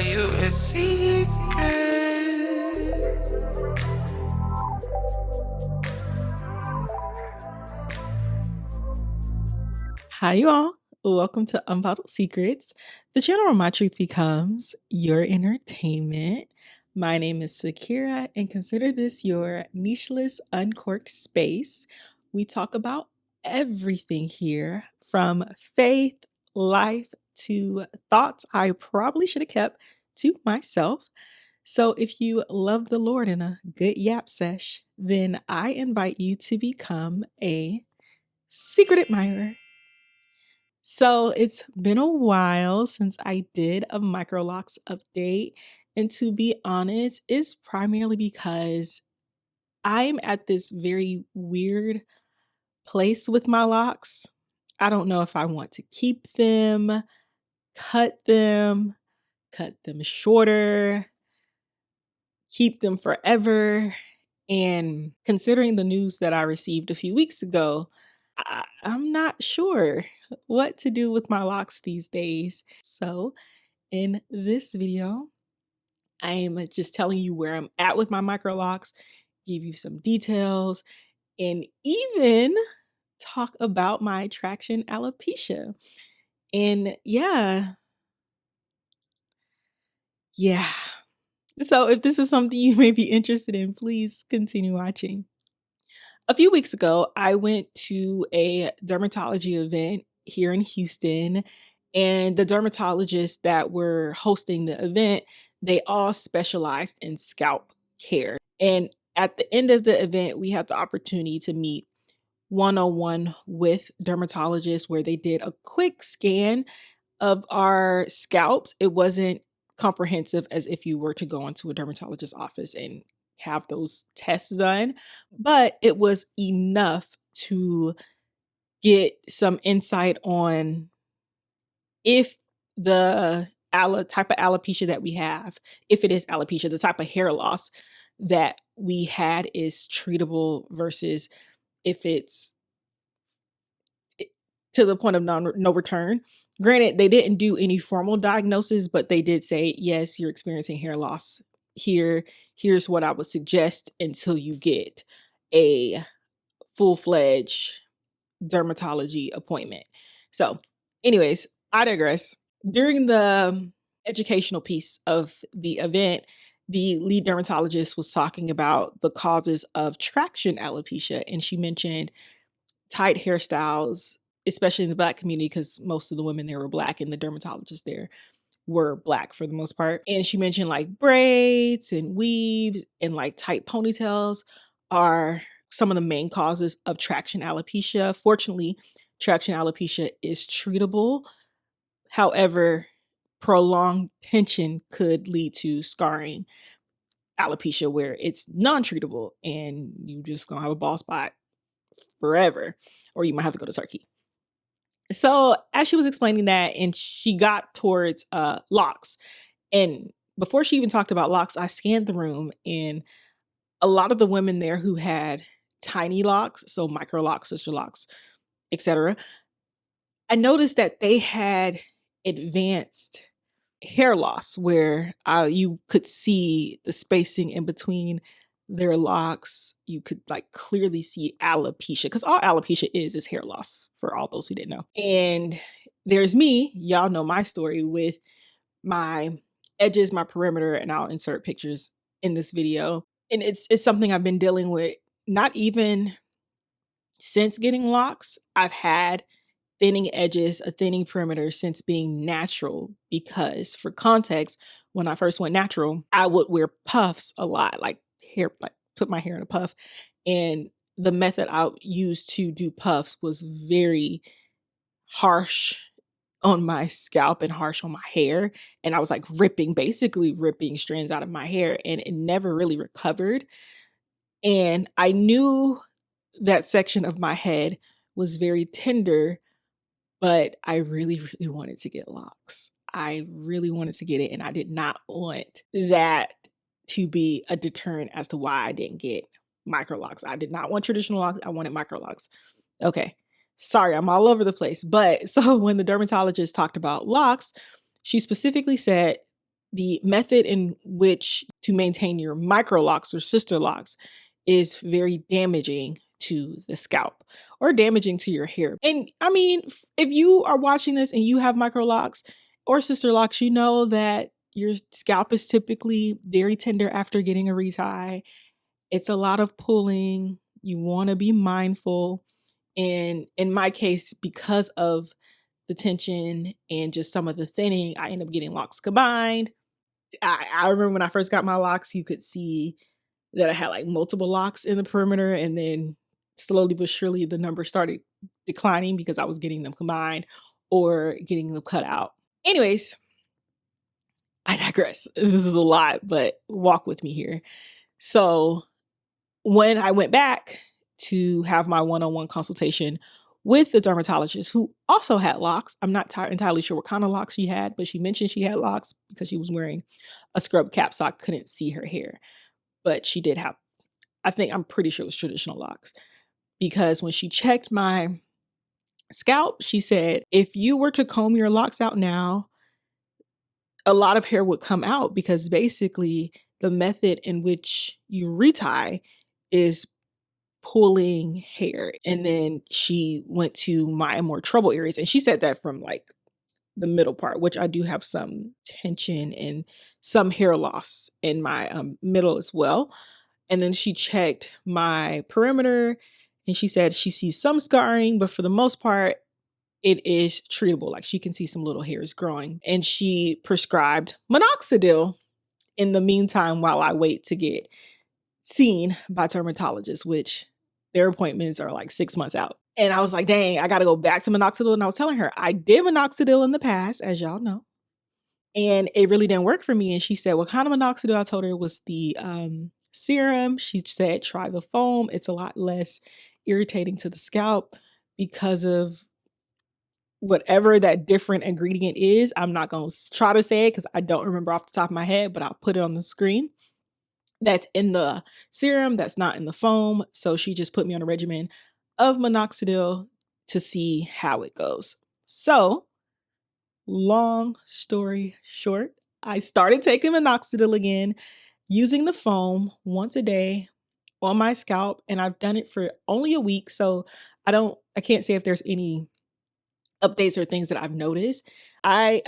tell you a secret. Hi, you all. Welcome to Unbottled Secrets, the channel where my truth becomes your entertainment. My name is Sakira, and consider this your nicheless, uncorked space. We talk about everything here from faith, life, to thoughts I probably should have kept to myself. So, if you love the Lord in a good yap sesh, then I invite you to become a secret admirer. So it's been a while since I did a MICROLOCS update. And to be honest, it's primarily because I'm at this very weird place with my locks. I don't know if I want to keep them, cut them, cut them shorter, keep them forever. And considering the news that I received a few weeks ago, I'm not sure what to do with my locks these days. So, in this video, I am just telling you where I'm at with my MICROLOCS, give you some details, and even talk about my traction alopecia. And yeah. So, if this is something you may be interested in, please continue watching. A few weeks ago, I went to a dermatology event here in Houston, and the dermatologists that were hosting the event, they all specialized in scalp care. And at the end of the event, we had the opportunity to meet one-on-one with dermatologists where they did a quick scan of our scalps. It wasn't comprehensive as if you were to go into a dermatologist's office and have those tests done, but it was enough to get some insight on if the type of alopecia that we have, if it is alopecia, the type of hair loss that we had is treatable versus if it's to the point of no return. Granted, they didn't do any formal diagnosis, but they did say, yes, you're experiencing hair loss. Here's what I would suggest until you get a full-fledged dermatology appointment. So, anyways, I digress. During the educational piece of the event, the lead dermatologist was talking about the causes of traction alopecia, and she mentioned tight hairstyles, especially in the Black community, because most of the women there were Black and the dermatologists there were Black for the most part. And she mentioned like braids and weaves and like tight ponytails are some of the main causes of traction alopecia. Fortunately, traction alopecia is treatable. However, prolonged tension could lead to scarring alopecia where it's non-treatable and you just gonna have a bald spot forever, or you might have to go to Turkey. So as she was explaining that, and she got towards locks, and before she even talked about locks, I scanned the room, and a lot of the women there who had tiny locks, so MICROLOCS, sister locks, etc., I noticed that they had advanced hair loss where you could see the spacing in between their locks. You could like clearly see alopecia, because all alopecia is hair loss for all those who didn't know. And there's me, y'all know my story with my edges, my perimeter, and I'll insert pictures in this video. And it's something I've been dealing with not even since getting locks. I've had thinning edges, a thinning perimeter since being natural, because for context, when I first went natural, I would wear puffs a lot, like put my hair in a puff. And the method I used to do puffs was very harsh on my scalp and harsh on my hair. And I was like basically ripping strands out of my hair, and it never really recovered. And I knew that section of my head was very tender, but I really, really wanted to get locks. I really wanted to get it, and I did not want that to be a deterrent as to why I didn't get MICROLOCS. I did not want traditional locks. I wanted MICROLOCS. Okay. Sorry, I'm all over the place. But so when the dermatologist talked about locks, she specifically said the method in which to maintain your microlocks or sister locks is very damaging to the scalp or damaging to your hair. And I mean, if you are watching this and you have microlocks or sister locks, you know that your scalp is typically very tender after getting a retie. It's a lot of pulling. You want to be mindful. And in my case, because of the tension and just some of the thinning, I end up getting locks combined. I remember when I first got my locks, you could see that I had like multiple locks in the perimeter, and then slowly but surely the number started declining because I was getting them combined or getting them cut out. Anyways, I digress. This is a lot, but walk with me here. So when I went back to have my one-on-one consultation with the dermatologist who also had locks, I'm not entirely sure what kind of locks she had, but she mentioned she had locks because she was wearing a scrub cap, so I couldn't see her hair. But she did have, I'm pretty sure it was traditional locks, because when she checked my scalp, she said, if you were to comb your locks out now, a lot of hair would come out because basically the method in which you retie is pulling hair. And then she went to my more trouble areas, and she said that from like the middle part, which I do have some tension and some hair loss in my middle as well. And then she checked my perimeter and she said she sees some scarring, but for the most part, it is treatable. Like she can see some little hairs growing. And she prescribed minoxidil in the meantime while I wait to get seen by dermatologists, which their appointments are like 6 months out. And I was like, dang, I got to go back to minoxidil. And I was telling her, I did minoxidil in the past, as y'all know, and it really didn't work for me. And she said, what kind of minoxidil? I told her it was the serum. She said, try the foam. It's a lot less irritating to the scalp because of whatever that different ingredient is. I'm not going to try to say it because I don't remember off the top of my head, but I'll put it on the screen. That's in the serum, that's not in the foam. So she just put me on a regimen of minoxidil to see how it goes. So, long story short, I started taking minoxidil again, using the foam once a day on my scalp, and I've done it for only a week. So I can't say if there's any updates or things that I've noticed. I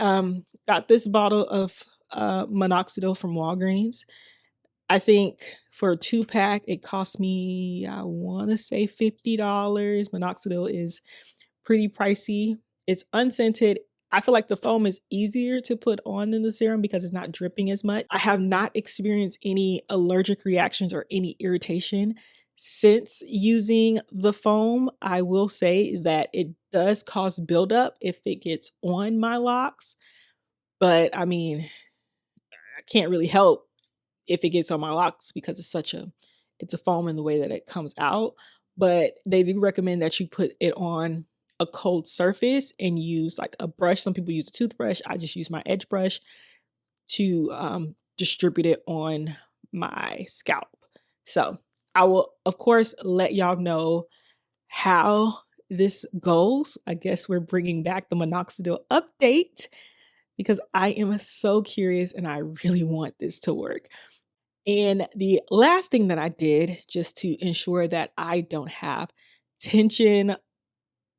got this bottle of minoxidil from Walgreens. I think for a 2-pack, it cost me, I want to say $50. Minoxidil is pretty pricey. It's unscented. I feel like the foam is easier to put on than the serum because it's not dripping as much. I have not experienced any allergic reactions or any irritation since using the foam. I will say that it does cause buildup if it gets on my locks, but I mean, I can't really help if it gets on my locks because it's a foam in the way that it comes out. But they do recommend that you put it on a cold surface and use like a brush. Some people use a toothbrush. I just use my edge brush to distribute it on my scalp. So I will, of course, let y'all know how this goes. I guess we're bringing back the minoxidil update because I am so curious and I really want this to work. And the last thing that I did just to ensure that I don't have tension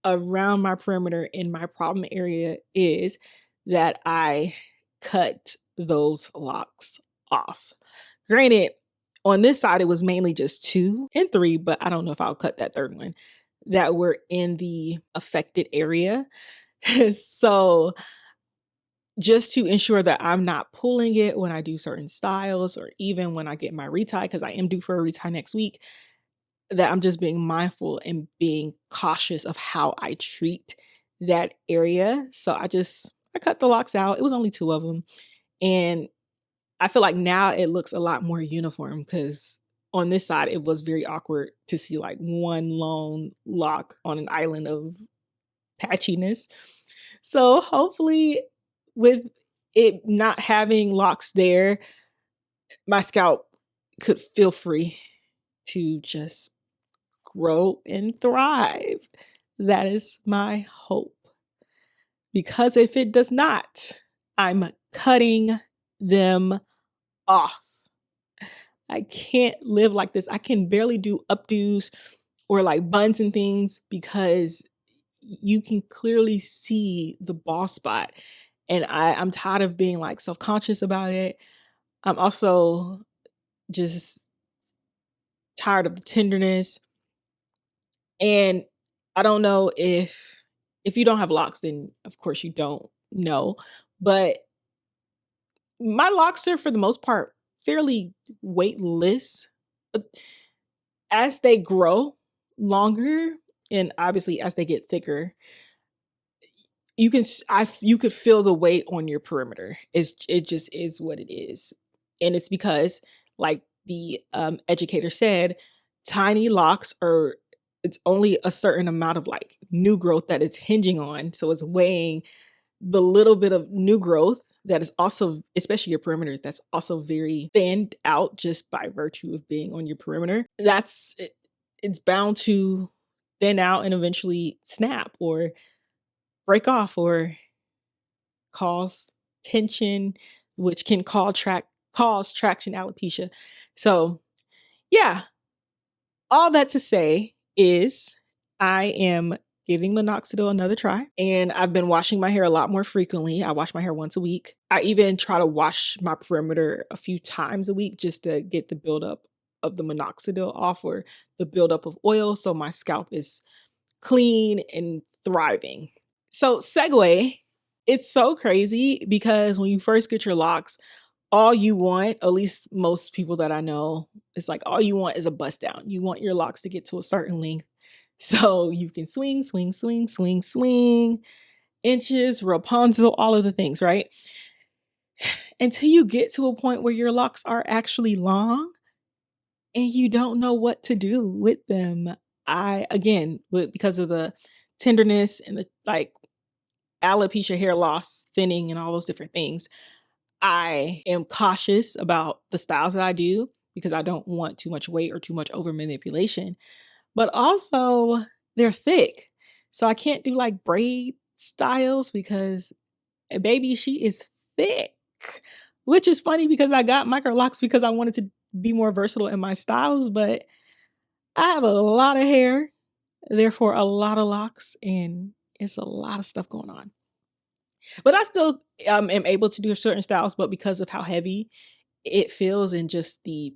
around my perimeter in my problem area is that I cut those locks off. Granted, on this side, it was mainly just 2 and 3, but I don't know if I'll cut that third one that were in the affected area. So just to ensure that I'm not pulling it when I do certain styles or even when I get my retie, because I am due for a retie next week, that I'm just being mindful and being cautious of how I treat that area. So I cut the locks out. It was only 2 of them. And I feel like now it looks a lot more uniform because on this side, it was very awkward to see like one lone lock on an island of patchiness. So hopefully with it not having locks there, my scalp could feel free to just grow and thrive. That is my hope. Because if it does not, I'm cutting them off. I can't live like this. I can barely do updos or like buns and things because you can clearly see the bald spot. And I'm tired of being like self-conscious about it. I'm also just tired of the tenderness. And I don't know if you don't have locks, then of course you don't know. But my locks are for the most part fairly weightless. But as they grow longer and obviously as they get thicker, you can you could feel the weight on your perimeter. It just is what it is. And it's because, like the educator said, tiny locks are, it's only a certain amount of like new growth that it's hinging on. So it's weighing the little bit of new growth that is also, especially your perimeters, that's also very thinned out just by virtue of being on your perimeter. It's bound to thin out and eventually snap or break off or cause tension, which can cause traction alopecia. So yeah, all that to say is I am giving minoxidil another try, and I've been washing my hair a lot more frequently. I wash my hair once a week. I even try to wash my perimeter a few times a week just to get the buildup of the minoxidil off or the buildup of oil so my scalp is clean and thriving. So segue, it's so crazy because when you first get your locks, all you want, at least most people that I know, it's like all you want is a bust down. You want your locks to get to a certain length so you can swing, swing, swing, swing, swing, inches, Rapunzel, all of the things, right? Until you get to a point where your locks are actually long and you don't know what to do with them. Because of the tenderness and the like alopecia, hair loss, thinning, and all those different things, I am cautious about the styles that I do because I don't want too much weight or too much over manipulation. But also, they're thick. So I can't do like braid styles because baby, she is thick. Which is funny because I got MICROLOCS because I wanted to be more versatile in my styles, but I have a lot of hair, therefore a lot of locks, and it's a lot of stuff going on. But I still am able to do certain styles, but because of how heavy it feels and just the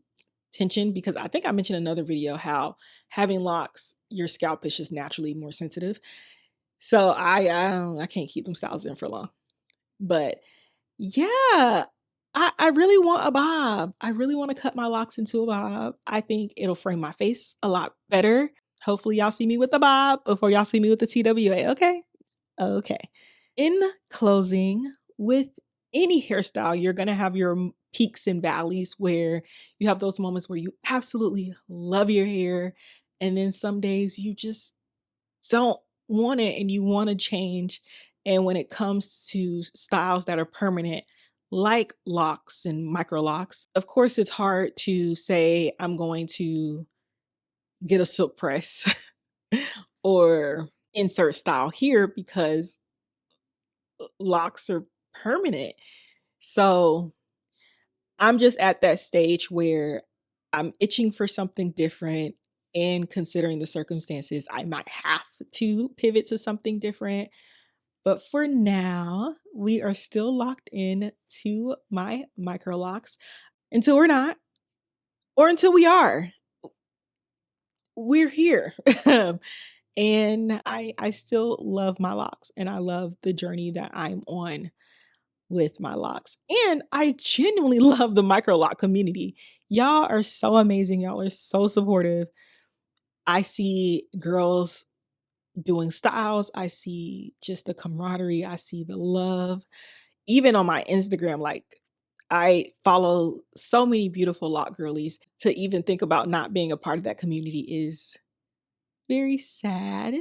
tension, because I think I mentioned in another video how having locks, your scalp is just naturally more sensitive. So I can't keep them styles in for long. But yeah, I really want a bob. I really want to cut my locks into a bob. I think it'll frame my face a lot better. Hopefully y'all see me with the bob before y'all see me with the TWA. Okay. Okay. In closing, with any hairstyle, you're going to have your peaks and valleys where you have those moments where you absolutely love your hair. And then some days you just don't want it and you want to change. And when it comes to styles that are permanent, like locks and MICROLOCS, of course, it's hard to say, I'm going to get a silk press or insert style here because locks are permanent. So I'm just at that stage where I'm itching for something different, and considering the circumstances, I might have to pivot to something different. But for now, we are still locked in to my MICROLOCS until we're not, or until we are. We're here. And I still love my locks and I love the journey that I'm on with my locks. And I genuinely love the MICROLOC community. Y'all are so amazing. Y'all are so supportive. I see girls doing styles. I see just the camaraderie. I see the love. Even on my Instagram, like I follow so many beautiful lock girlies. To even think about not being a part of that community is very sad.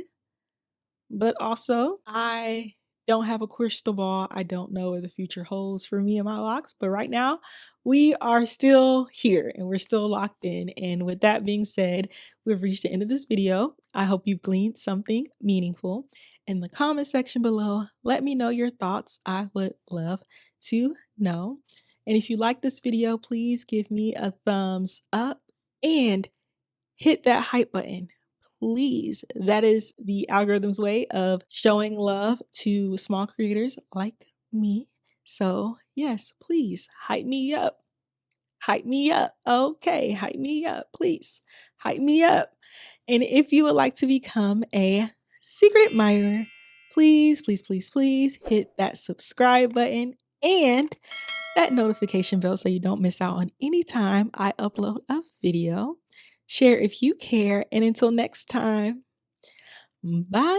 But also, I don't have a crystal ball. I don't know what the future holds for me and my locks. But right now, we are still here and we're still locked in. And with that being said, we've reached the end of this video. I hope you gleaned something meaningful. In the comment section below, let me know your thoughts. I would love to know. And if you like this video, please give me a thumbs up and hit that hype button. Please. That is the algorithm's way of showing love to small creators like me. So, yes, please hype me up. Hype me up. Okay, hype me up, please. Hype me up. And if you would like to become a secret admirer, please, please, please, please hit that subscribe button and that notification bell so you don't miss out on any time I upload a video. Share if you care. And until next time, bye.